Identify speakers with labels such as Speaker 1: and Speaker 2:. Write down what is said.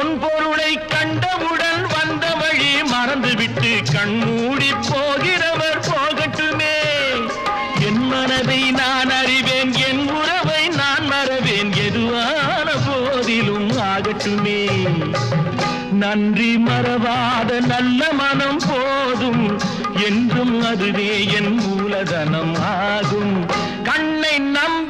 Speaker 1: பொன்பொருளை கண்டவுடன் வந்த வழி மறந்துவிட்டு கண்மூடி போகிறவர் போகட்டுமே. என் மனதை நான் அறிவேன், என் உறவை நான் மறவேன், எதுவான போதிலும் ஆகட்டுமே. நன்றி மறவாத நல்ல மனம் போதும், என்றும் அதுவே என் மூலதனம் ஆகும். கண்ணை நம்ப